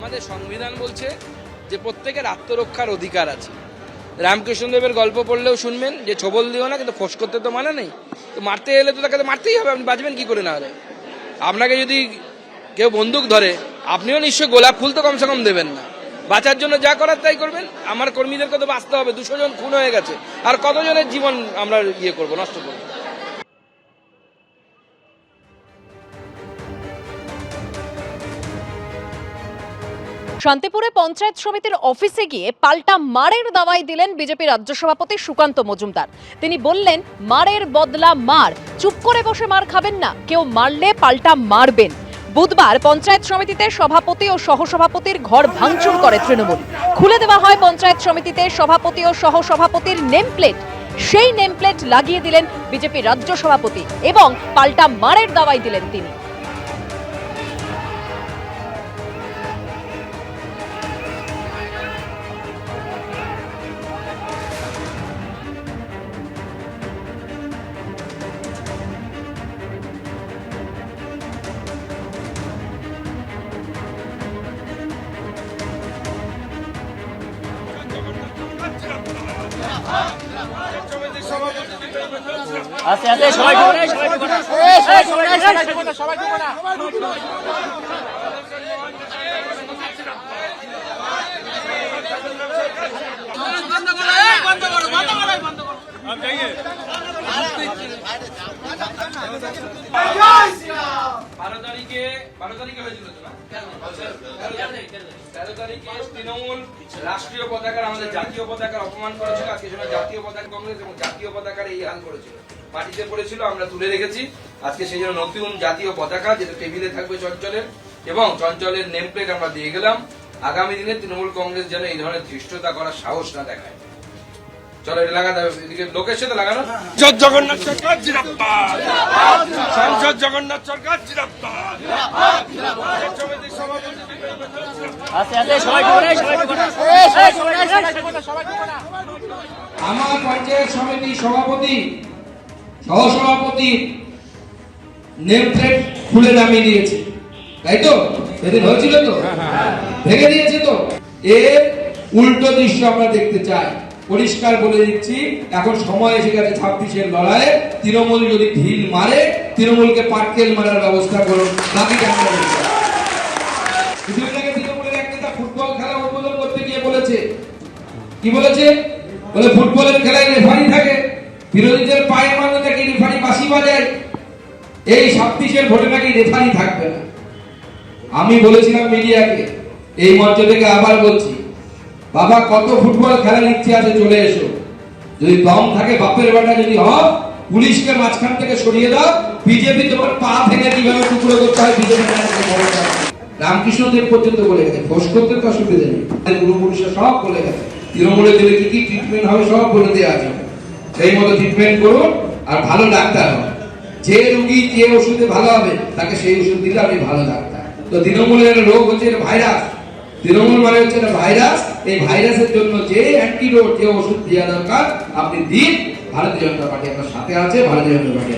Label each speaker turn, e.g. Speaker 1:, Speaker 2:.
Speaker 1: আমাদের সংবিধান বলছে যে প্রত্যেকের আত্মরক্ষার অধিকার আছে। রামকৃষ্ণদেবের গল্প পড়লেও শুনবেন যে ছবল দিও না, কিন্তু ফোঁস করতে তো মানা নেই। তো মারতে এলে তো তাকে তো মারতেই হবে, আপনি বাঁচবেন কি করে? না হলে আপনাকে যদি কেউ বন্দুক ধরে, আপনিও নিশ্চয়ই গোলাপ ফুল তো কমসে কম দেবেন না। বাঁচার জন্য যা করার তাই করবেন। আমার কর্মীদেরকে তো বাঁচতে হবে, 200 জন খুন হয়ে গেছে, আর কতজনের জীবন আমরা করবো, নষ্ট করবো?
Speaker 2: শান্তিপুরে পঞ্চায়েত সমিতির অফিসে গিয়ে পাল্টা মারের দাওয়াই দিলেন বিজেপি রাজ্য সভাপতি সুকান্ত মজুমদার। তিনি বললেন, মারের বদলা মার, চুপ করে বসে মার খাবেন না, কেউ মারলে পাল্টা মারবেন। বুধবার পঞ্চায়েত সমিতিতে সভাপতি ও সহসভাপতির ঘর ভাঙচুর করে তৃণমূল। খুলে দেওয়া হয় পঞ্চায়েত সমিতিতে সভাপতি ও সহসভাপতির নেম প্লেট। সেই নেম প্লেট লাগিয়ে দিলেন বিজেপি রাজ্য সভাপতি এবং পাল্টা মারের দাওয়াই দিলেন তিনি।
Speaker 3: আস্তে আস্তে সবাই ঢুকো না, সবাই ঢুকো না, সবাই ঢুকো না, সবাই ঢুকো না।
Speaker 1: তৃণমূল রাষ্ট্রীয় পতাকার, আমাদের জাতীয় পতাকার অপমান করেছিল। আজকে জাতীয় পতাকা কংগ্রেস এবং জাতীয় পতাকার এই হাল করেছিল, মাটিতে পড়েছিল, আমরা তুলে রেখেছি। আজকে সেই জন্য নতুন জাতীয় পতাকা যেটা টেবিলে থাকবে চঞ্চলের, এবং চঞ্চলের নেম প্লেট আমরা দিয়ে গেলাম। আগামী দিনে তৃণমূল কংগ্রেস যেন এই ধরনের ধৃষ্টতা করার সাহস না দেখায়। চলো এটা লাগাতে হবে, এদিকে লোকের সাথে লাগানো। জগন্নাথ সরকার জিন্দাবাদ, সাংসদ জগন্নাথ সরকার জিন্দাবাদ।
Speaker 3: আস্তে আস্তে সবাই ঢুকো না, সবাই ঢুকো না, সবাই ঢুকো না।
Speaker 1: আমার পঞ্চায়েত সমিতি সভাপতি সহসভাপতি নেম প্লেট খুলে নামিয়ে দিয়েছে, তাই তো? সেদিন হয়েছিল তো, ভেঙে দিয়েছে তো। এর উল্টো দৃশ্য আমরা দেখতে চাই। পরিষ্কার বলে দিচ্ছি, এখন সময় এসে গেছে 26-এর লড়াইয়ে। তৃণমূল যদি ঢিল মারে, তৃণমূলকে পাটকেল মারার ব্যবস্থা করুন, বাকিটা আমরা দেখব। তৃণমূলের এক নেতা ফুটবল খেলা উদ্বোধন করতে গিয়ে বলেছে, কি বলেছে? বলে ফুটবলের খেলায় রেফারি থাকে, বিরোধীদের পায়ে মারলে নাকি রেফারি বাঁশি বাজায়। এই 26-এর ভোটে নাকি রেফারি থাকবে না। আমি বলেছিলাম মিডিয়াকে, এই মঞ্চ থেকে আবার বলছি, বাবা কত ফুটবল খেলার ইচ্ছে আছে চলে এসো। যদি দম থাকে, বাপের বেটা যদি হও, পুলিশকে মাঝখান থেকে সরিয়ে দাও। বিজেপি তোমার পা ভেঙে কিভাবে টুকরো করতে হয় বিজেপি রামকৃষ্ণদেব পর্যন্ত বলে গেছে, ফোঁস করতে তো অসুবিধা নেই, পূর্বপুরুষরা সব বলে গেছে। তৃণমূলে দিলে কি কি ট্রিটমেন্ট হবে সব বলে দেওয়া আছে, সেই মতো ট্রিটমেন্ট করুন আর ভালো ডাক্তার হবে। যে রোগী যে ওষুধে ভালো হবে তাকে সেই ওষুধ দিলে আপনি ভালো ডাক্তার। তো তৃণমূলের রোগ হচ্ছে ভাইরাস। তৃণমূল মানে হচ্ছে একটা ভাইরাস। এই ভাইরাসের জন্য যে অ্যান্টিডোট, যে ওষুধ দেওয়া দরকার আপনি দিন। ভারতীয় জনতা পার্টি আপনার সাথে আছে, ভারতীয় জনতা পার্টি।